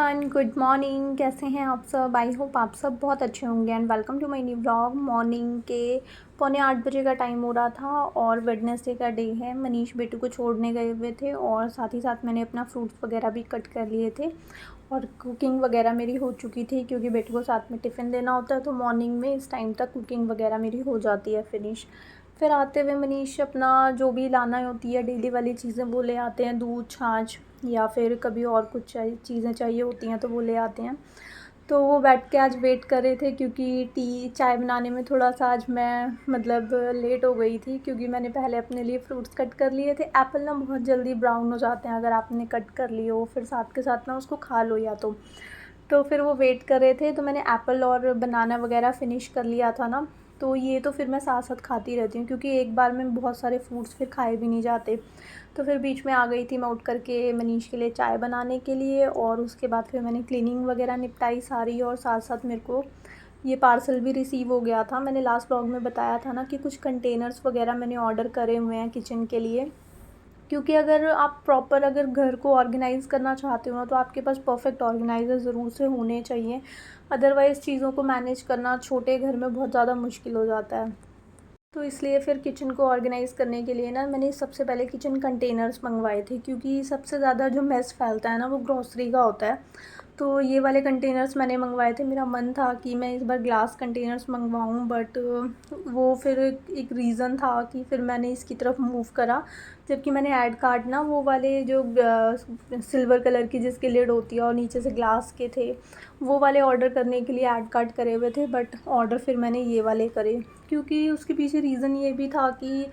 Everyone, good morning. कैसे हैं आप सब? आई होप आप सब बहुत अच्छे होंगे and welcome to my new vlog. Morning के 7:45 का टाइम हो रहा था और वेडनेसडे का डे है। मनीष बेटू को छोड़ने गए हुए थे और साथ ही साथ मैंने अपना फ्रूट्स वगैरह भी कट कर लिए थे और कुकिंग वगैरह मेरी हो चुकी थी क्योंकि बेटू को साथ में टिफ़िन देना होता है, तो मॉर्निंग में इस टाइम तक कुकिंग वगैरह मेरी हो जाती है फिनिश। फिर आते हुए मनीष अपना जो भी लाना होती है डेली वाली चीज़ें वो ले आते हैं, दूध, छाछ या फिर कभी और कुछ चीज़ें चाहिए होती हैं तो वो ले आते हैं। तो वो बैठ के आज वेट कर रहे थे क्योंकि चाय बनाने में थोड़ा-सा आज मैं लेट हो गई थी क्योंकि मैंने पहले अपने लिए फ्रूट्स कट कर लिए थे। एप्पल ना बहुत जल्दी ब्राउन हो जाते हैं अगर आपने कट कर लिए हो, फिर साथ के साथ ना उसको खा लो या तो फिर वो वेट कर रहे थे, तो मैंने एप्पल और बनाना वगैरह फ़िनिश कर लिया था ना, तो ये तो फिर मैं साथ-साथ खाती रहती हूँ क्योंकि एक बार में बहुत सारे फ्रूट्स फिर खाए भी नहीं जाते। तो फिर बीच में आ गई थी मैं उठ कर के मनीष के लिए चाय बनाने के लिए और उसके बाद फिर मैंने क्लीनिंग वगैरह निपटाई सारी और साथ-साथ मेरे को ये पार्सल भी रिसीव हो गया था। मैंने लास्ट व्लॉग में बताया था ना कि कुछ कंटेनर्स वगैरह मैंने ऑर्डर करे हुए हैं किचन के लिए, क्योंकि अगर आप प्रॉपर अगर घर को ऑर्गेनाइज़ करना चाहते हो ना तो आपके पास परफ़ेक्ट ऑर्गेनाइज़र ज़रूर से होने चाहिए। अदरवाइज़ चीज़ों को मैनेज करना छोटे घर में बहुत ज़्यादा मुश्किल हो जाता है। तो इसलिए फिर किचन को ऑर्गेनाइज़ करने के लिए ना मैंने सबसे पहले किचन कंटेनर्स मंगवाए थे क्योंकि सबसे ज़्यादा जो मेस फैलता है ना वो ग्रॉसरी का होता है। तो ये वाले कंटेनर्स मैंने मंगवाए थे। मेरा मन था कि मैं इस बार ग्लास कंटेनर्स मंगवाऊँ, बट वो फिर एक रीज़न था कि फिर मैंने इसकी तरफ मूव करा। जबकि मैंने ऐड कार्ड ना वो वाले जो सिल्वर कलर की जिसकी लिड होती है और नीचे से ग्लास के थे, वो वाले ऑर्डर करने के लिए ऐड कार्ड करे हुए थे, बट ऑर्डर फिर मैंने ये वाले करे क्योंकि उसके पीछे रीज़न ये भी था कि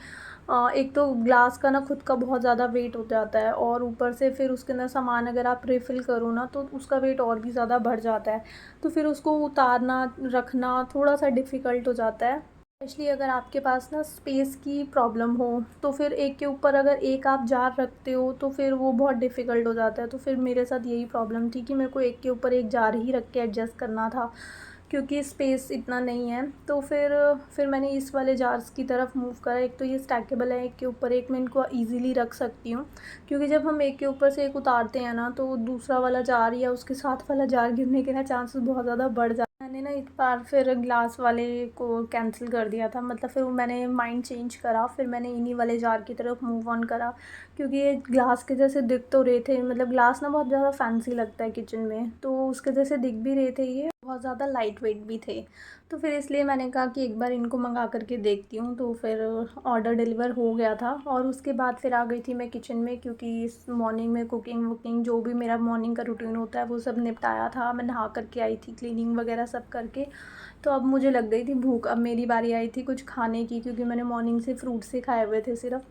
एक तो ग्लास का ना खुद का बहुत ज़्यादा वेट हो जाता है और ऊपर से फिर उसके अंदर सामान अगर आप रिफ़िल करो ना तो उसका वेट और भी ज़्यादा बढ़ जाता है। तो फिर उसको उतारना, रखना थोड़ा-सा डिफ़िकल्ट हो जाता है। स्पेशली अगर आपके पास ना स्पेस की प्रॉब्लम हो, तो फिर एक के ऊपर अगर एक आप जार रखते हो तो फिर वो बहुत डिफ़िकल्ट हो जाता है। तो फिर मेरे साथ यही प्रॉब्लम थी कि मेरे को एक के ऊपर एक जार ही रख के एडजस्ट करना था क्योंकि स्पेस इतना नहीं है। तो फिर मैंने इस वाले जार्स की तरफ मूव करा। एक तो ये स्टैकेबल है, एक के ऊपर एक मैं इनको ईज़िली रख सकती हूँ क्योंकि जब हम एक के ऊपर से एक उतारते हैं ना तो दूसरा वाला जार या उसके साथ वाला जार गिरने के ना चांसेस बहुत ज़्यादा बढ़ जाते हैं। मैंने ना इस बार फिर ग्लास वाले को कैंसिल कर दिया था, फिर मैंने माइंड चेंज करा, फिर मैंने इन्हीं वाले जार की तरफ मूव ऑन करा क्योंकि ये ग्लास के जैसे दिख तो रहे थे, ग्लास ना बहुत ज़्यादा फैंसी लगता है किचन में, तो उसके जैसे दिख भी रहे थे, ये बहुत ज़्यादा लाइट वेट भी थे। तो फिर इसलिए मैंने कहा कि एक बार इनको मंगा करके देखती हूँ। तो फिर ऑर्डर डिलीवर हो गया था और उसके बाद फिर आ गई थी मैं किचन में क्योंकि इस मॉर्निंग में कुकिंग वुकिंग जो भी मेरा मॉर्निंग का रूटीन होता है वो सब निपटाया था। मैं नहा करके आई थी, क्लीनिंग वगैरह सब करके, तो अब मुझे लग गई थी भूख। अब मेरी बारी आई थी कुछ खाने की क्योंकि मैंने मॉर्निंग से फ्रूट्स ही खाए हुए थे सिर्फ।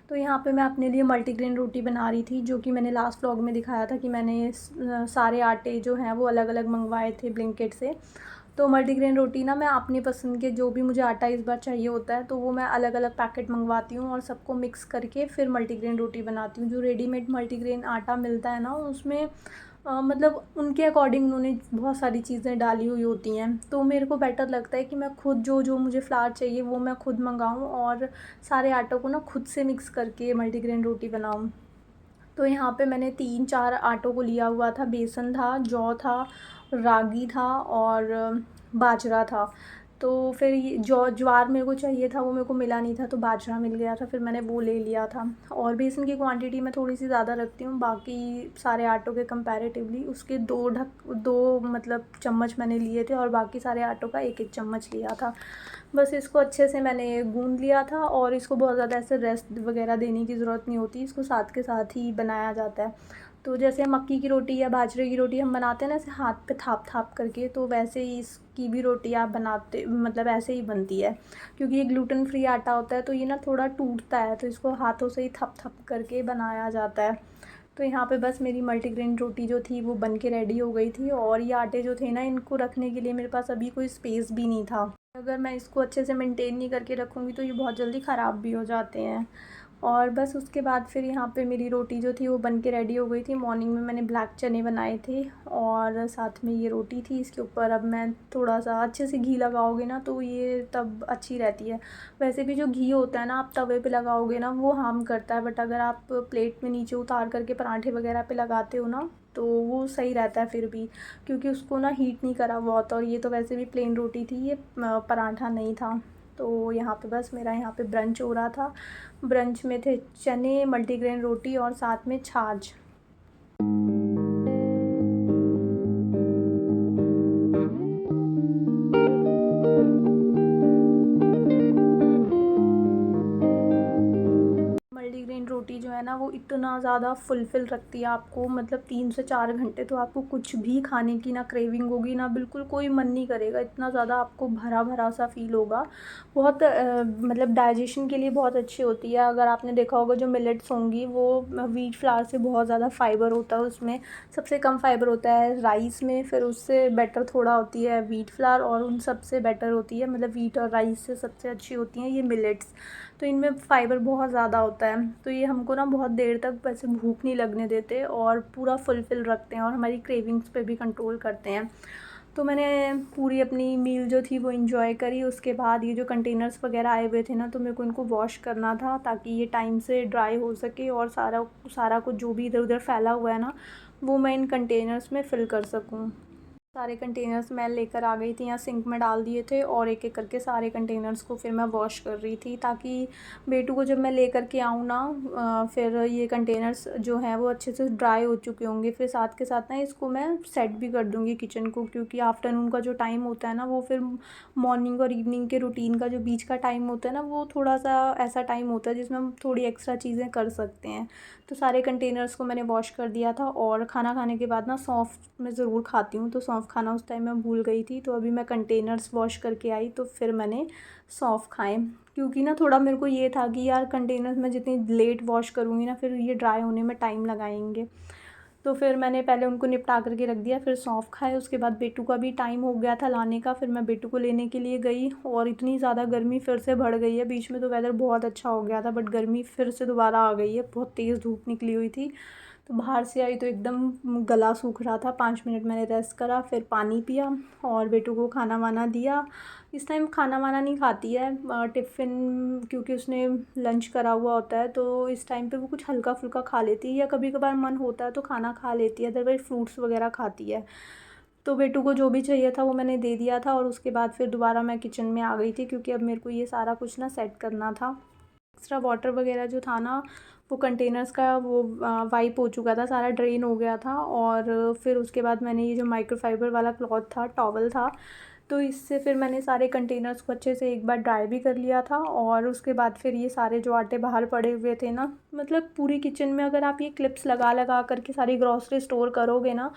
तो यहाँ पे मैं अपने लिए मल्टीग्रेन रोटी बना रही थी, जो कि मैंने लास्ट व्लॉग में दिखाया था कि मैंने सारे आटे जो हैं वो अलग अलग मंगवाए थे ब्लिंकिट से। तो मल्टीग्रेन रोटी ना मैं अपनी पसंद के जो भी मुझे आटा इस बार चाहिए होता है तो वो मैं अलग अलग पैकेट मंगवाती हूँ और सबको मिक्स करके फिर मल्टीग्रेन रोटी बनाती हूँ। जो रेडीमेड मल्टीग्रेन आटा मिलता है ना उसमें उनके अकॉर्डिंग उन्होंने बहुत सारी चीज़ें डाली हुई होती हैं, तो मेरे को बेटर लगता है कि मैं खुद जो जो मुझे फ्लावर चाहिए वो मैं खुद मंगाऊँ और सारे आटों को ना खुद से मिक्स करके मल्टीग्रेन रोटी बनाऊँ। तो यहाँ पे मैंने 3-4 आटों को लिया हुआ था। बेसन था, जौ था, रागी था और बाजरा था। तो फिर ये ज्वार मेरे को चाहिए था, वो मेरे को मिला नहीं था, तो बाजरा मिल गया था, फिर मैंने वो ले लिया था। और बेसन की क्वांटिटी मैं थोड़ी-सी ज़्यादा रखती हूँ बाकी सारे आटों के कंपैरेटिवली। उसके 2 चम्मच मैंने लिए थे और बाकी सारे आटों का 1-1 चम्मच लिया था। बस इसको अच्छे से मैंने गूँध लिया था और इसको बहुत ज़्यादा ऐसे रेस्ट वगैरह देने की ज़रूरत नहीं होती, इसको साथ के साथ ही बनाया जाता है। तो जैसे मक्की की रोटी या बाजरे की रोटी हम बनाते हैं ना ऐसे हाथ पे थाप-थाप करके, तो वैसे ही इसकी भी रोटी आप बनाते ऐसे ही बनती है। क्योंकि ये ग्लूटेन फ्री आटा होता है तो ये ना थोड़ा टूटता है, तो इसको हाथों से ही थप-थप करके बनाया जाता है। तो यहाँ पे बस मेरी मल्टीग्रेन रोटी जो थी वो बन के रेडी हो गई थी और ये आटे जो थे ना इनको रखने के लिए मेरे पास अभी कोई स्पेस भी नहीं था। अगर मैं इसको अच्छे से मेंटेन नहीं करके रखूँगी तो ये बहुत जल्दी ख़राब भी हो जाते हैं। और बस उसके बाद फिर यहाँ पे मेरी रोटी जो थी वो बन के रेडी हो गई थी। मॉर्निंग में मैंने ब्लैक चने बनाए थे और साथ में ये रोटी थी। इसके ऊपर अब मैं थोड़ा-सा अच्छे से घी लगाओगे ना तो ये तब अच्छी रहती है। वैसे भी जो घी होता है ना आप तवे पे लगाओगे ना वो हार्म करता है, बट अगर आप प्लेट में नीचे उतार करके पराठे वगैरह पे लगाते हो ना तो वो सही रहता है फिर भी, क्योंकि उसको ना हीट नहीं करा हुआ होता। और ये तो वैसे भी प्लेन रोटी थी, ये पराठा नहीं था। तो यहाँ पे बस मेरा यहाँ पे ब्रंच हो रहा था। ब्रंच में थे चने, मल्टीग्रेन रोटी और साथ में छाछ। मल्टीग्रेन रोटी जो है ना वो इतना ज़्यादा फुलफ़िल रखती है आपको, मतलब 3 से 4 घंटे तो आपको कुछ भी खाने की ना क्रेविंग होगी, ना बिल्कुल कोई मन नहीं करेगा, इतना ज़्यादा आपको भरा-भरा सा फ़ील होगा। बहुत मतलब डाइजेशन के लिए बहुत अच्छी होती है। अगर आपने देखा होगा जो मिलेट्स होंगी वो व्हीट फ्लावर से बहुत ज़्यादा फ़ाइबर होता है उसमें, सबसे कम फ़ाइबर होता है राइस में, फिर उससे बेटर थोड़ा होती है व्हीट फ्लावर, और उन सबसे बेटर होती है, मतलब व्हीट और राइस से सबसे अच्छी होती हैं ये मिलेट्स। तो इनमें फ़ाइबर बहुत ज़्यादा होता है, तो ये हमको ना बहुत देर तक वैसे भूख नहीं लगने देते और पूरा फुलफ़िल रखते हैं और हमारी क्रेविंग्स पे भी कंट्रोल करते हैं। तो मैंने पूरी अपनी मील जो थी वो एंजॉय करी। उसके बाद ये जो कंटेनर्स वगैरह आए हुए थे ना, तो मेरे को इनको वॉश करना था ताकि ये टाइम से ड्राई हो सके और सारा सारा कुछ जो भी इधर उधर फैला हुआ है ना, वो मैं इन कंटेनर्स में फ़िल कर सकूँ। सारे कंटेनर्स मैं लेकर आ गई थी, यहाँ सिंक में डाल दिए थे और एक एक करके सारे कंटेनर्स को फिर मैं वॉश कर रही थी, ताकि बेटू को जब मैं लेकर के आऊँ ना फिर ये कंटेनर्स जो हैं वो अच्छे से ड्राई हो चुके होंगे। फिर साथ के साथ ना इसको मैं सेट भी कर दूँगी किचन को, क्योंकि आफ्टरनून का जो टाइम होता है ना वो फिर मॉर्निंग और इवनिंग के रूटीन का जो बीच का टाइम होता है ना, वो थोड़ा सा ऐसा टाइम होता है जिसमें हम थोड़ी एक्स्ट्रा चीज़ें कर सकते हैं। तो सारे कंटेनर्स को मैंने वॉश कर दिया था। और खाना खाने के बाद ना सौंफ मैं ज़रूर खाती हूँ, तो सौंफ खाना उस टाइम मैं भूल गई थी, तो अभी मैं कंटेनर्स वॉश करके आई तो फिर मैंने सौंफ खाए। क्योंकि ना थोड़ा मेरे को ये था कि यार कंटेनर्स मैं जितनी लेट वॉश करूँगी ना, फिर ये ड्राई होने में टाइम लगाएंगे। तो फिर मैंने पहले उनको निपटा करके रख दिया, फिर सौंफ खाए। उसके बाद बेटू का भी टाइम हो गया था लाने का, फिर मैं बेटू को लेने के लिए गई और इतनी ज़्यादा गर्मी फिर से बढ़ गई है। बीच में तो वेदर बहुत अच्छा हो गया था, बट गर्मी फिर से दोबारा आ गई है, बहुत तेज़ धूप निकली हुई थी। तो बाहर से आई तो एकदम गला सूख रहा था। 5 मिनट मैंने रेस्ट करा, फिर पानी पिया और बेटू को खाना वाना दिया। इस टाइम खाना वाना नहीं खाती है, टिफ़िन क्योंकि उसने लंच करा हुआ होता है, तो इस टाइम पे वो कुछ हल्का फुल्का खा लेती है, या कभी कभार मन होता है तो खाना खा लेती है, अदरवाइज़ फ्रूट्स वगैरह खाती है। तो बेटू को जो भी चाहिए था वो मैंने दे दिया था, और उसके बाद फिर दोबारा मैं किचन में आ गई थी, क्योंकि अब मेरे को ये सारा कुछ ना सेट करना था। एक्स्ट्रा वाटर वगैरह जो था ना, वो कंटेनर्स का वो वाइप हो चुका था, सारा ड्रेन हो गया था। और फिर उसके बाद मैंने ये जो माइक्रोफाइबर वाला क्लॉथ था, टॉवल था, तो इससे फिर मैंने सारे कंटेनर्स को अच्छे से एक बार ड्राई भी कर लिया था। और उसके बाद फिर ये सारे जो आटे बाहर पड़े हुए थे ना, मतलब पूरी किचन में अगर आप ये क्लिप्स लगा लगा करके सारी ग्रॉसरी स्टोर करोगे ना,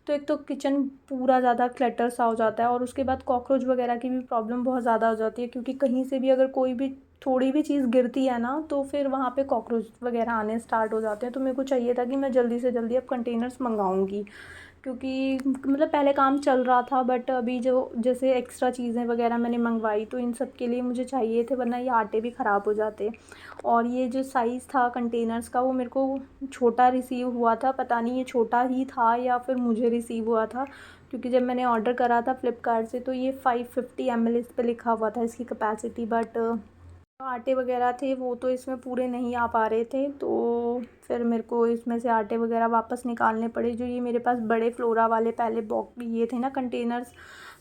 तो एक तो किचन पूरा ज़्यादा क्लटर सा हो जाता है, और उसके बाद कॉकरोच वगैरह की भी प्रॉब्लम बहुत ज़्यादा हो जाती है, क्योंकि कहीं से भी अगर कोई भी थोड़ी भी चीज़ गिरती है ना, तो फिर वहाँ पे कॉकरोच वगैरह आने स्टार्ट हो जाते हैं। तो मेरे को चाहिए था कि मैं जल्दी से जल्दी अब कंटेनर्स मंगाऊँगी, क्योंकि मतलब पहले काम चल रहा था, बट अभी जो जैसे एक्स्ट्रा चीज़ें वगैरह मैंने मंगवाई, तो इन सब के लिए मुझे चाहिए थे, वरना ये आटे भी ख़राब हो जाते। और ये जो साइज़ था कंटेनर्स का, वो मेरे को छोटा रिसीव हुआ था, पता नहीं ये छोटा ही था या फिर मुझे रिसीव हुआ था, क्योंकि जब मैंने ऑर्डर करा था फ्लिपकार्ट से तो ये 550 ml इस पर लिखा हुआ था इसकी कैपेसिटी, बट आटे वगैरह थे वो तो इसमें पूरे नहीं आ पा रहे थे, तो फिर मेरे को इसमें से आटे वगैरह वापस निकालने पड़े। जो ये मेरे पास बड़े फ्लोरा वाले पहले बॉक्स ये थे ना कंटेनर्स,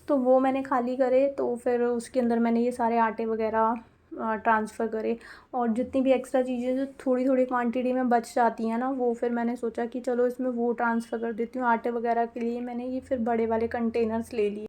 तो वो मैंने खाली करे, तो फिर उसके अंदर मैंने ये सारे आटे वगैरह ट्रांसफ़र करे। और जितनी भी एक्स्ट्रा चीज़ें जो थोड़ी थोड़ी क्वांटिटी में बच जाती हैं ना, वो फिर मैंने सोचा कि चलो इसमें वो ट्रांसफ़र कर देती हूँ। आटे वगैरह के लिए मैंने ये फिर बड़े वाले कंटेनर्स ले लिए।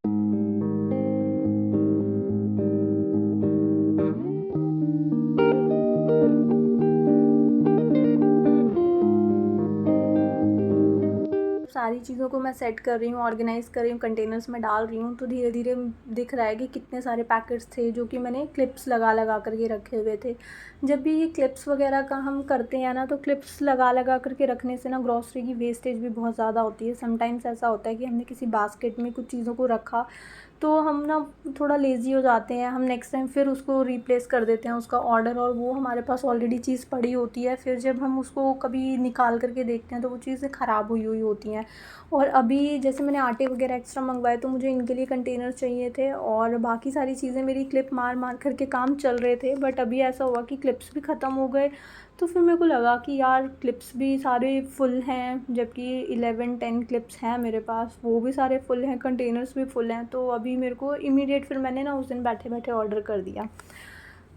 सारी चीज़ों को मैं सेट कर रही हूँ, ऑर्गेनाइज़ कर रही हूँ, कंटेनर्स में डाल रही हूँ, तो धीरे धीरे दिख रहा है कि कितने सारे पैकेट्स थे जो कि मैंने क्लिप्स लगा लगा करके रखे हुए थे। जब भी ये क्लिप्स वगैरह का हम करते हैं ना, तो क्लिप्स लगा लगा करके रखने से ना ग्रॉसरी की वेस्टेज भी बहुत ज़्यादा होती है। समटाइम्स ऐसा होता है कि हमने किसी बास्केट में कुछ चीज़ों को रखा, तो हम ना थोड़ा लेज़ी हो जाते हैं, हम नेक्स्ट टाइम फिर उसको रिप्लेस कर देते हैं उसका ऑर्डर, और वो हमारे पास ऑलरेडी चीज़ पड़ी होती है। फिर जब हम उसको कभी निकाल करके देखते हैं तो वो चीज़ें ख़राब हुई हुई होती हैं। और अभी जैसे मैंने आटे वगैरह एक्स्ट्रा मंगवाए तो मुझे इनके लिए कंटेनर्स चाहिए थे, और बाकी सारी चीज़ें मेरी क्लिप मार मार करके काम चल रहे थे। बट अभी ऐसा हुआ कि क्लिप्स भी ख़त्म हो गए, तो फिर मेरे को लगा कि यार क्लिप्स भी सारे फुल हैं, जबकि 11-10 क्लिप्स हैं मेरे पास, वो भी सारे फुल हैं, कंटेनर्स भी फुल हैं। तो अभी मेरे को इमीडिएट फिर मैंने ना उस दिन बैठे बैठे ऑर्डर कर दिया।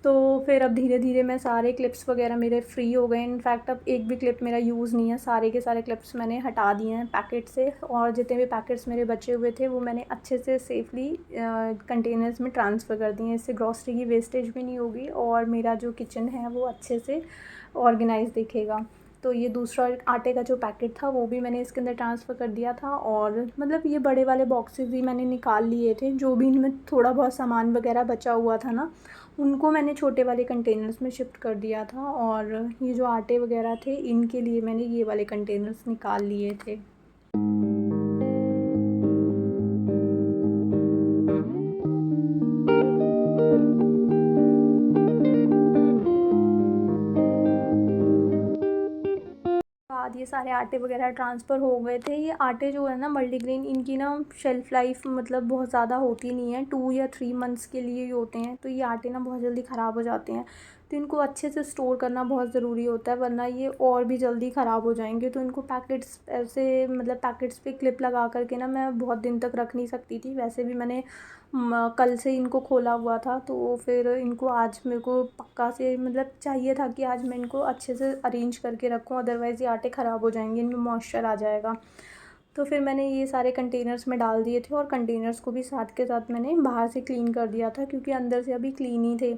तो फिर अब धीरे धीरे मैं सारे क्लिप्स वगैरह मेरे फ्री हो गए। इनफैक्ट अब एक भी क्लिप मेरा यूज़ नहीं है, सारे के सारे क्लिप्स मैंने हटा दिए हैं पैकेट से, और जितने भी पैकेट्स मेरे बचे हुए थे वो मैंने अच्छे से सेफली कंटेनर्स में ट्रांसफ़र कर दिए हैं। इससे ग्रॉसरी की वेस्टेज भी नहीं होगी और मेरा जो किचन है वो अच्छे से ऑर्गेनाइज दिखेगा। तो ये दूसरा आटे का जो पैकेट था वो भी मैंने इसके अंदर ट्रांसफ़र कर दिया था, और मतलब ये बड़े वाले बॉक्सेस भी मैंने निकाल लिए थे, जो भी इनमें थोड़ा बहुत सामान वगैरह बचा हुआ था ना, उनको मैंने छोटे वाले कंटेनर्स में शिफ्ट कर दिया था। और ये जो आटे वगैरह थे इनके लिए मैंने ये वाले कंटेनर्स निकाल लिए थे। बाद ये सारे आटे वगैरह ट्रांसफ़र हो गए थे। ये आटे जो है ना मल्टीग्रेन, इनकी ना शेल्फ़ लाइफ मतलब बहुत ज़्यादा होती नहीं है, 2 या 3 मंथ्स के लिए ही होते हैं। तो ये आटे ना बहुत जल्दी ख़राब हो जाते हैं, तो इनको अच्छे से स्टोर करना बहुत ज़रूरी होता है, वरना ये और भी जल्दी ख़राब हो जाएंगे। तो इनको पैकेट्स ऐसे मतलब पैकेट्स पे क्लिप लगा करके ना मैं बहुत दिन तक रख नहीं सकती थी। वैसे भी मैंने कल से इनको खोला हुआ था, तो फिर इनको आज मेरे को पक्का से मतलब चाहिए था कि आज मैं इनको अच्छे से अरेंज करके रखूँ, अदरवाइज़ ये आटे ख़राब हो जाएंगे, इनमें मॉइस्चर आ जाएगा। तो फिर मैंने ये सारे कंटेनर्स में डाल दिए थे, और कंटेनर्स को भी साथ के साथ मैंने बाहर से क्लीन कर दिया था, क्योंकि अंदर से अभी क्लीन ही थे।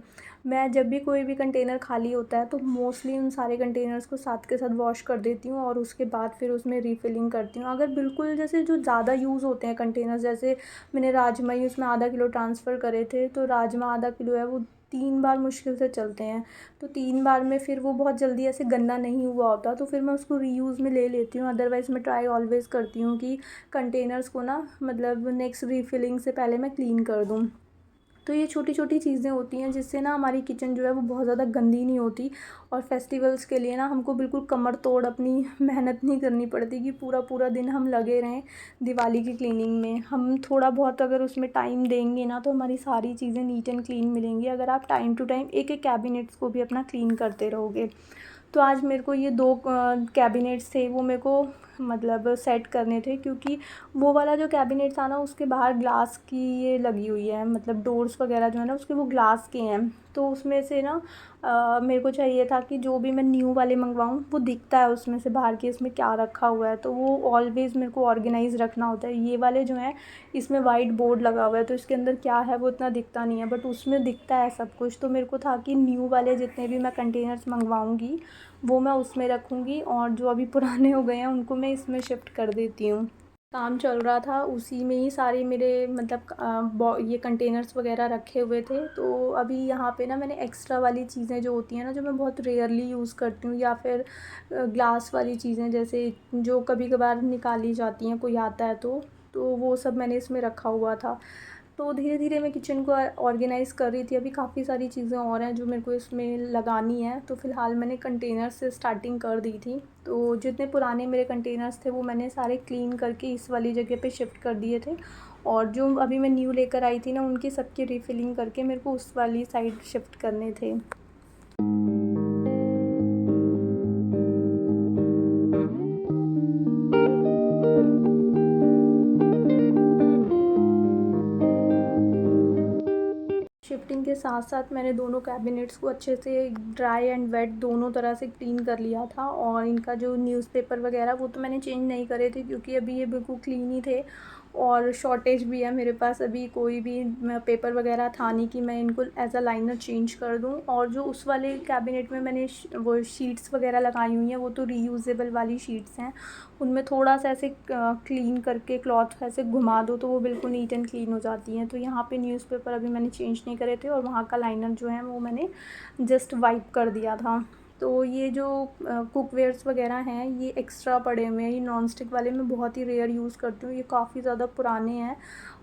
मैं जब भी कोई भी कंटेनर खाली होता है तो मोस्टली उन सारे कंटेनर्स को साथ के साथ वॉश कर देती हूँ, और उसके बाद फिर उसमें रीफिलिंग करती हूँ। अगर बिल्कुल जैसे जो ज़्यादा यूज़ होते हैं कंटेनर्स, जैसे मैंने राजमा ही उसमें आधा किलो ट्रांसफ़र करे थे, तो राजमा आधा किलो है वो 3 बार मुश्किल से चलते हैं। तो 3 बार में फिर वो बहुत जल्दी ऐसे गंदा नहीं हुआ होता, तो फिर मैं उसको रीयूज़ में ले लेती हूँ। अदरवाइज़ मैं ट्राई ऑलवेज़ करती हूँ कि कंटेनर्स को ना मतलब नेक्स्ट रीफिलिंग से पहले मैं क्लीन कर दूँ। तो ये छोटी छोटी चीज़ें होती हैं जिससे ना हमारी किचन जो है वो बहुत ज़्यादा गंदी नहीं होती, और फेस्टिवल्स के लिए ना हमको बिल्कुल कमर तोड़ अपनी मेहनत नहीं करनी पड़ती कि पूरा पूरा दिन हम लगे रहें दिवाली की क्लीनिंग में। हम थोड़ा बहुत अगर उसमें टाइम देंगे ना तो हमारी सारी चीज़ें नीट एंड क्लीन मिलेंगी, अगर आप टाइम टू टाइम एक एक कैबिनेट्स को भी अपना क्लीन करते रहोगे। तो आज मेरे को ये 2 कैबिनेट्स थे, वो मेरे को मतलब सेट करने थे, क्योंकि वो वाला जो कैबिनेट था ना उसके बाहर ग्लास की ये लगी हुई है, मतलब डोर्स वगैरह जो है ना उसके वो ग्लास के हैं। तो उसमें से ना मेरे को चाहिए था कि जो भी मैं न्यू वाले मंगवाऊँ वो दिखता है उसमें से बाहर कि इसमें क्या रखा हुआ है, तो वो ऑलवेज़ मेरे को ऑर्गेनाइज़ रखना होता है। ये वाले जो हैं इसमें वाइट बोर्ड लगा हुआ है, तो इसके अंदर क्या है वो इतना दिखता नहीं है, बट उसमें दिखता है सब कुछ। तो मेरे को था कि न्यू वाले जितने भी मैं कंटेनर्स मंगवाऊँगी वो मैं उसमें रखूँगी, और जो अभी पुराने हो गए हैं उनको मैं इसमें शिफ्ट कर देती हूँ। काम चल रहा था उसी में ही सारे मेरे मतलब ये कंटेनर्स वगैरह रखे हुए थे। तो अभी यहाँ पे ना मैंने एक्स्ट्रा वाली चीज़ें जो होती हैं ना, जो मैं बहुत रेयरली यूज़ करती हूँ, या फिर ग्लास वाली चीज़ें जैसे जो कभी कभार निकाली जाती हैं, कोई आता है तो वो सब मैंने इसमें रखा हुआ था। तो धीरे धीरे मैं किचन को ऑर्गेनाइज़ कर रही थी। अभी काफ़ी सारी चीज़ें और हैं जो मेरे को इसमें लगानी है, तो फ़िलहाल मैंने कंटेनर से स्टार्टिंग कर दी थी। तो जितने पुराने मेरे कंटेनर्स थे वो मैंने सारे क्लीन करके इस वाली जगह पे शिफ्ट कर दिए थे, और जो अभी मैं न्यू लेकर आई थी ना उनकी सबकी रीफिलिंग करके मेरे को उस वाली साइड शिफ्ट करने थे। शिफ्टिंग के साथ साथ मैंने दोनों कैबिनेट्स को अच्छे से ड्राई एंड वेट दोनों तरह से क्लीन कर लिया था, और इनका जो न्यूज़पेपर वगैरह वो तो मैंने चेंज नहीं करे थे, क्योंकि अभी ये बिल्कुल क्लीन ही थे, और शॉर्टेज भी है मेरे पास, अभी कोई भी पेपर वगैरह था नहीं कि मैं इनको एज अ लाइनर चेंज कर दूं। और जो उस वाले कैबिनेट में मैंने वो शीट्स वगैरह लगाई हुई हैं वो तो रीयूजेबल वाली शीट्स हैं, उनमें थोड़ा सा ऐसे क्लीन करके क्लॉथ ऐसे घुमा दो तो वो बिल्कुल नीट एंड क्लीन हो जाती हैं। तो यहाँ पे न्यूज़पेपर अभी मैंने चेंज नहीं करे थे, और वहाँ का लाइनर जो है वो मैंने जस्ट वाइप कर दिया था। तो ये जो कुकवेयर्स वगैरह हैं ये एक्स्ट्रा पड़े हुए हैं, ये नॉन स्टिक वाले मैं बहुत ही रेयर यूज़ करती हूँ, ये काफ़ी ज़्यादा पुराने हैं,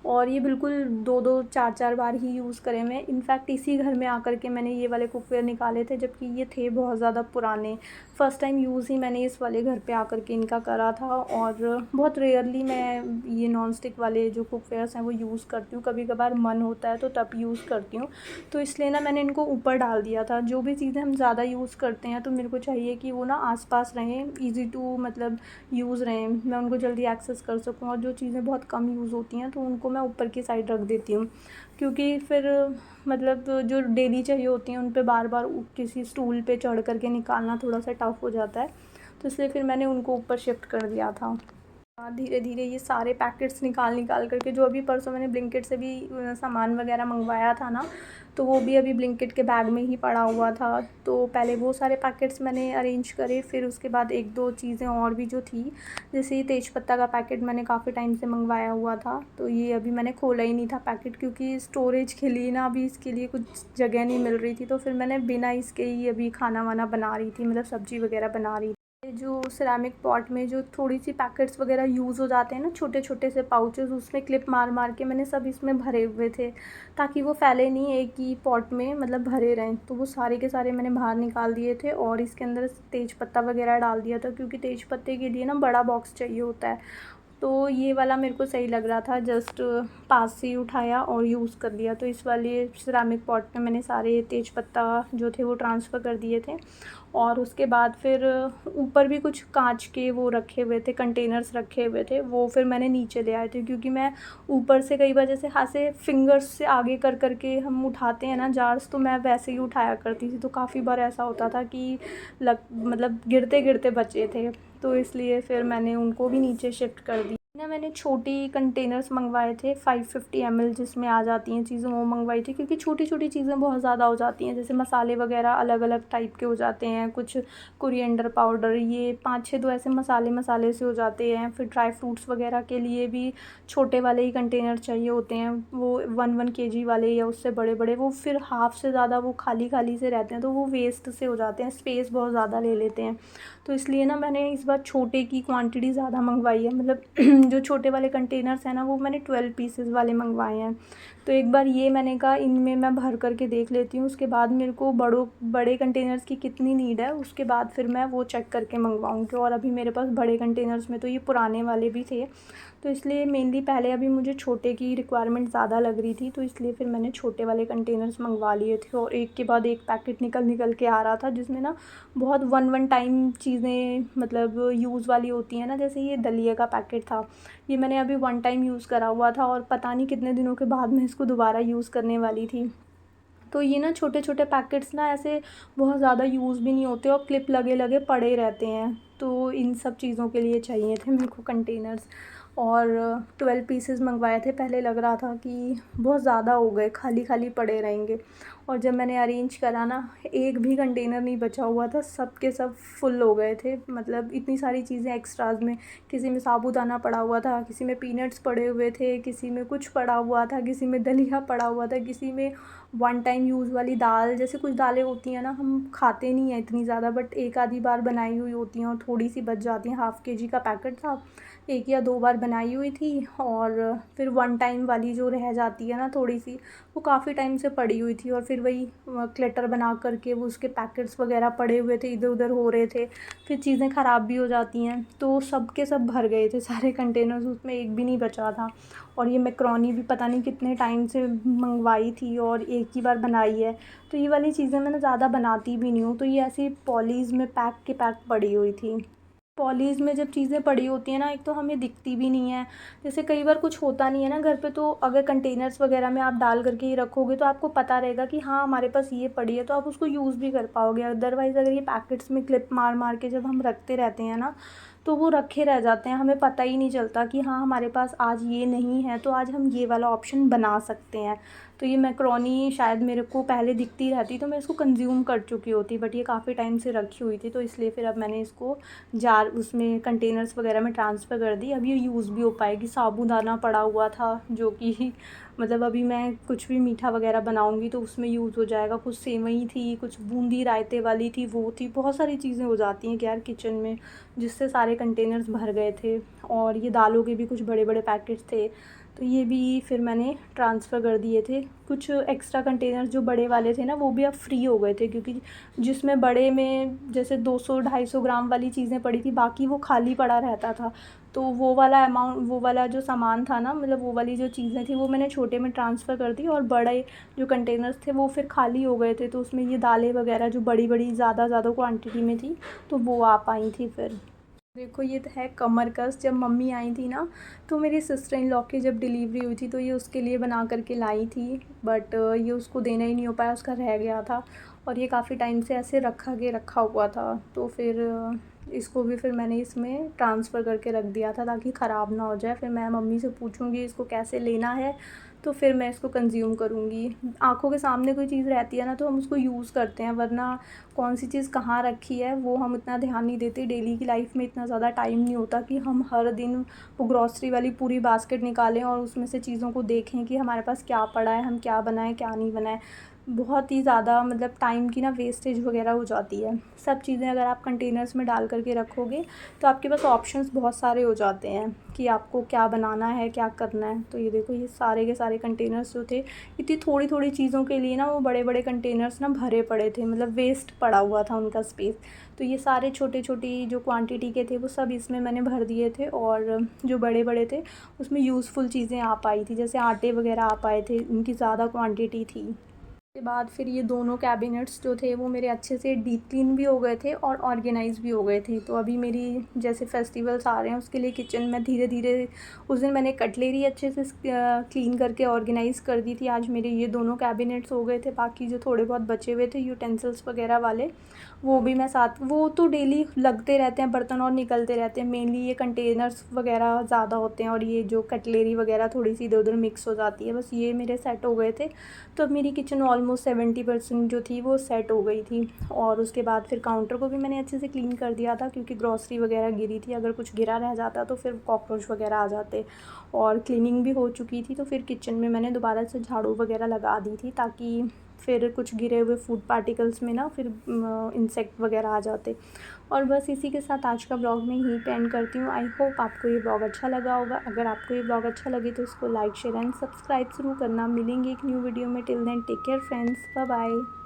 और ये बिल्कुल 2-2 4-4 बार ही यूज़ करे मैं। इनफैक्ट इसी घर में आकर के मैंने ये वाले कुकवेयर निकाले थे, जबकि ये थे बहुत ज़्यादा पुराने। फ़र्स्ट टाइम यूज़ ही मैंने इस वाले घर पे आकर के इनका करा था, और बहुत रेयरली मैं ये नॉन स्टिक वाले जो कुकवेयर्स हैं वो यूज़ करती हूँ। कभी-कभार मन होता है तो तब यूज़ करती हूँ। तो इसलिए ना मैंने इनको ऊपर डाल दिया था। जो भी चीज़ें हम ज़्यादा यूज़ करते हैं तो मेरे को चाहिए कि वो ना आस-पास रहें, ईज़ी टू मतलब यूज़ रहें, मैं उनको जल्दी एक्सेस कर सकूँ। और जो चीज़ें बहुत कम यूज़ होती हैं तो उनको मैं ऊपर की साइड रख देती हूँ, क्योंकि फिर मतलब जो डेली चाहिए होती हैं उन पे बार-बार किसी स्टूल पे चढ़ कर के निकालना थोड़ा-सा टफ़ हो जाता है। तो इसलिए फिर मैंने उनको ऊपर शिफ्ट कर दिया था। धीरे-धीरे ये सारे पैकेट्स निकाल कर के, जो अभी परसों मैंने ब्लिंकिट से भी सामान वगैरह मंगवाया था ना, तो वो भी अभी ब्लिंकिट के बैग में ही पड़ा हुआ था। तो पहले वो सारे पैकेट्स मैंने अरेंज करे, फिर उसके बाद 1-2 चीज़ें और भी जो थी, जैसे ये तेज़पत्ता का पैकेट मैंने काफ़ी टाइम से मंगवाया हुआ था, तो ये अभी मैंने खोला ही नहीं था पैकेट, क्योंकि स्टोरेज के लिए ना अभी इसके लिए कुछ जगह नहीं मिल रही थी। तो फिर मैंने बिना इसके ही अभी खाना-वाना बना रही थी, मतलब सब्ज़ी वगैरह बना रही थी। जो सिरेमिक पॉट में जो थोड़ी सी पैकेट्स वगैरह यूज़ हो जाते हैं ना, छोटे छोटे से पाउचेस, उसमें क्लिप मार मार के मैंने सब इसमें भरे हुए थे, ताकि वो फैले नहीं, एक ही पॉट में मतलब भरे रहें। तो वो सारे के सारे मैंने बाहर निकाल दिए थे और इसके अंदर तेज पत्ता वगैरह डाल दिया था, क्योंकि तेज पत्ते के लिए ना बड़ा बॉक्स चाहिए होता है। तो ये वाला मेरे को सही लग रहा था, जस्ट पास से ही उठाया और यूज़ कर लिया। तो इस वाले सिरेमिक पॉट में मैंने सारे तेज पत्ता जो थे वो ट्रांसफ़र कर दिए थे। और उसके बाद फिर ऊपर भी कुछ कांच के वो रखे हुए थे, कंटेनर्स रखे हुए थे, वो फिर मैंने नीचे ले आए थे, क्योंकि मैं ऊपर से कई बार जैसे हाथ से फिंगर्स से आगे कर के हम उठाते हैं ना जार्स, तो मैं वैसे ही उठाया करती थी। तो काफ़ी बार ऐसा होता था कि मतलब गिरते गिरते बचे थे, तो इसलिए फिर मैंने उनको भी नीचे शिफ्ट कर दिया ना। मैंने छोटी कंटेनर्स मंगवाए थे 550 ml जिसमें आ जाती हैं चीज़ें, वो मंगवाई थी, क्योंकि छोटी छोटी चीज़ें बहुत ज़्यादा हो जाती हैं। जैसे मसाले वगैरह अलग अलग टाइप के हो जाते हैं, कुछ कोरिएंडर पाउडर, ये 5-6 तो ऐसे मसाले से हो जाते हैं। फिर ड्राई फ्रूट्स वगैरह के लिए भी छोटे वाले ही कंटेनर चाहिए होते हैं, वो 1-1 kg वाले या उससे बड़े बड़े, वो फिर हाफ़ से ज़्यादा वो खाली खाली से रहते हैं, तो वो वेस्ट से हो जाते हैं, स्पेस बहुत ज़्यादा ले लेते हैं। तो इसलिए ना मैंने इस बार छोटे की क्वांटिटी ज़्यादा मंगवाई है, मतलब जो छोटे वाले कंटेनर्स हैं ना, वो मैंने 12 पीसेस वाले मंगवाए हैं। तो एक बार ये मैंने कहा इनमें मैं भर कर के देख लेती हूँ, उसके बाद मेरे को बड़े कंटेनर्स की कितनी नीड है, उसके बाद फिर मैं वो चेक करके मंगवाऊँगी। और अभी मेरे पास बड़े कंटेनर्स में तो ये पुराने वाले भी थे, तो इसलिए मेनली पहले अभी मुझे छोटे की रिक्वायरमेंट ज़्यादा लग रही थी, तो इसलिए फिर मैंने छोटे वाले कंटेनर्स मंगवा लिए थे। और एक के बाद एक पैकेट निकल के आ रहा था, जिसमें ना बहुत वन टाइम चीज़ें मतलब यूज़ वाली होती हैं ना, जैसे ये दलिया का पैकेट था, ये मैंने अभी 1 टाइम यूज़ करा हुआ था, और पता नहीं कितने दिनों के बाद मैं इसको दोबारा यूज़ करने वाली थी। तो ये ना छोटे छोटे पैकेट्स ना ऐसे बहुत ज़्यादा यूज़ भी नहीं होते, और क्लिप लगे लगे पड़े रहते हैं। तो इन सब चीज़ों के लिए चाहिए थे मेरे को कंटेनर्स। और 12 पीसेस मंगवाए थे। पहले लग रहा था कि बहुत ज़्यादा हो गए, खाली खाली पड़े रहेंगे, और जब मैंने अरेंज करा ना, एक भी कंटेनर नहीं बचा हुआ था, सब के सब फुल हो गए थे। मतलब इतनी सारी चीज़ें एक्स्ट्राज में, किसी में साबूदाना पड़ा हुआ था, किसी में पीनट्स पड़े हुए थे, किसी में कुछ पड़ा हुआ था, किसी में दलिया पड़ा हुआ था, किसी में 1 टाइम यूज़ वाली दाल, जैसे कुछ दालें होती हैं ना, हम खाते नहीं हैं इतनी ज़्यादा, बट एक आधी बार बनाई हुई होती हैं और थोड़ी सी बच जाती हैं। हाफ़ kg का पैकेट था, 1 या 2 बार बनाई हुई थी, और फिर 1 टाइम वाली जो रह जाती है ना थोड़ी सी, वो काफ़ी टाइम से पड़ी हुई थी, और फिर वही क्लटर बना कर के वो उसके पैकेट्स वगैरह पड़े हुए थे, इधर उधर हो रहे थे, फिर चीज़ें ख़राब भी हो जाती हैं। तो सब के सब भर गए थे सारे कंटेनर्स, उसमें एक भी नहीं बचा था। और ये मैक्रोनी भी पता नहीं कितने टाइम से मंगवाई थी और एक ही बार बनाई है। तो ये वाली चीज़ें मैं ना ज़्यादा बनाती भी नहीं हूँ, तो ये ऐसी पॉलीज़ में पैक के पैक पड़ी हुई थी। पॉलीज़ में जब चीज़ें पड़ी होती हैं ना, एक तो हमें दिखती भी नहीं है। जैसे कई बार कुछ होता नहीं है ना घर पे, तो अगर कंटेनर्स वगैरह में आप डाल करके ही रखोगे तो आपको पता रहेगा कि हाँ हमारे पास ये पड़ी है, तो आप उसको यूज़ भी कर पाओगे। अदरवाइज़ अगर ये पैकेट्स में क्लिप मार मार के जब हम रखते रहते हैं ना, तो वो रखे रह जाते हैं, हमें पता ही नहीं चलता कि हाँ हमारे पास आज ये नहीं है, तो आज हम ये वाला ऑप्शन बना सकते हैं। तो ये मैक्रोनी शायद मेरे को पहले दिखती रहती तो मैं इसको कंज्यूम कर चुकी होती, बट ये काफ़ी टाइम से रखी हुई थी, तो इसलिए फिर अब मैंने इसको जार उसमें कंटेनर्स वगैरह में ट्रांसफ़र कर दी। अब ये यूज़ भी हो पाएगी। साबूदाना पड़ा हुआ था, जो कि मतलब अभी मैं कुछ भी मीठा वगैरह बनाऊँगी तो उसमें यूज़ हो जाएगा। कुछ सेवई थी, कुछ बूंदी रायते वाली थी, वो थी। बहुत सारी चीज़ें हो जाती हैं यार किचन में, जिससे सारे कंटेनर्स भर गए थे। और ये दालों के भी कुछ बड़े बड़े पैकेट्स थे, तो ये भी फिर मैंने ट्रांसफ़र कर दिए थे। कुछ एक्स्ट्रा कंटेनर्स जो बड़े वाले थे ना, वो भी अब फ्री हो गए थे, क्योंकि जिसमें बड़े में जैसे 200-250 ग्राम वाली चीज़ें पड़ी थी, बाकी वो खाली पड़ा रहता था। तो वो वाला जो सामान था ना, मतलब वो वाली जो चीज़ें थी, वो मैंने छोटे में ट्रांसफ़र कर दी, और बड़े जो कंटेनर्स थे वो फिर खाली हो गए थे। तो उसमें ये दालें वग़ैरह जो बड़ी-बड़ी ज़्यादा क्वांटिटी में थी, तो वो आ पाई थी फिर। देखो, ये तो है कमर कस। जब मम्मी आई थी ना, तो मेरी सिस्टर इन लॉ की जब डिलीवरी हुई थी, तो ये उसके लिए बना कर के लाई थी, बट ये उसको देना ही नहीं हो पाया, उसका रह गया था। और ये काफ़ी टाइम से ऐसे रखा हुआ था, तो फिर इसको भी फिर मैंने इसमें ट्रांसफ़र करके रख दिया था, ताकि ख़राब ना हो जाए। फिर मैं मम्मी से पूछूँगी इसको कैसे लेना है, तो फिर मैं इसको कंज़्यूम करूँगी। आँखों के सामने कोई चीज़ रहती है ना, तो हम उसको यूज़ करते हैं, वरना कौन सी चीज़ कहाँ रखी है वो हम इतना ध्यान नहीं देते। डेली की लाइफ में इतना ज़्यादा टाइम नहीं होता कि हम हर दिन वो ग्रॉसरी वाली पूरी बास्केट निकालें और उसमें से चीज़ों को देखें कि हमारे पास क्या पड़ा है, हम क्या बनाएं क्या नहीं बनाएं। बहुत ही ज़्यादा मतलब टाइम की ना वेस्टेज वगैरह हो जाती है। सब चीज़ें अगर आप कंटेनर्स में डाल करके रखोगे, तो आपके पास ऑप्शंस बहुत सारे हो जाते हैं कि आपको क्या बनाना है, क्या करना है। तो ये देखो, ये सारे के सारे कंटेनर्स जो थे, इतनी थोड़ी-थोड़ी चीज़ों के लिए ना वो बड़े-बड़े कंटेनर्स ना भरे पड़े थे, मतलब वेस्ट पड़ा हुआ था उनका स्पेस। तो ये सारे छोटी-छोटी जो क्वांटिटी के थे, वो सब इसमें मैंने भर दिए थे, और जो बड़े-बड़े थे उसमें यूज़फुल चीज़ें आ पाई थी, जैसे आटे वगैरह आ पाए थे, उनकी ज़्यादा क्वांटिटी थी। के बाद फिर ये दोनों कैबिनेट्स जो थे, वो मेरे अच्छे से डीप क्लीन भी हो गए थे और ऑर्गेनाइज़ भी हो गए थे। तो अभी मेरी जैसे फेस्टिवल्स आ रहे हैं, उसके लिए किचन में धीरे-धीरे, उस दिन मैंने कटलेरी अच्छे से क्लीन करके ऑर्गेनाइज़ कर दी थी। आज मेरे ये दोनों कैबिनेट्स हो गए थे। बाकी जो थोड़े बहुत बचे हुए थे यूटेंसिल्स वगैरह वाले, वो भी मैं साथ, वो तो डेली लगते रहते हैं बर्तन और निकलते रहते हैं। मेनली ये कंटेनर्स वगैरह ज़्यादा होते हैं, और ये जो कटलेरी वगैरह थोड़ी सी इधर उधर मिक्स हो जाती है। बस ये मेरे सेट हो गए थे। तो अब मेरी किचन ऑलमोस्ट 70% जो थी वो सेट हो गई थी। और उसके बाद फिर काउंटर को भी मैंने अच्छे से क्लीन कर दिया था, क्योंकि ग्रॉसरी वगैरह गिरी थी। अगर कुछ गिरा रह जाता तो फिर कॉकरोच वगैरह आ जाते। और क्लीनिंग भी हो चुकी थी, तो फिर किचन में मैंने दोबारा से झाड़ू वगैरह लगा दी थी, ताकि फिर कुछ गिरे हुए फूड पार्टिकल्स में ना फिर इंसेक्ट वगैरह आ जाते। और बस इसी के साथ आज का ब्लॉग मैं यहीं पे एंड करती हूँ। आई होप आपको ये ब्लॉग अच्छा लगा होगा। अगर आपको ये ब्लॉग अच्छा लगे तो इसको लाइक शेयर एंड सब्सक्राइब ज़रूर करना। मिलेंगे एक न्यू वीडियो में। Till then take care friends, bye bye.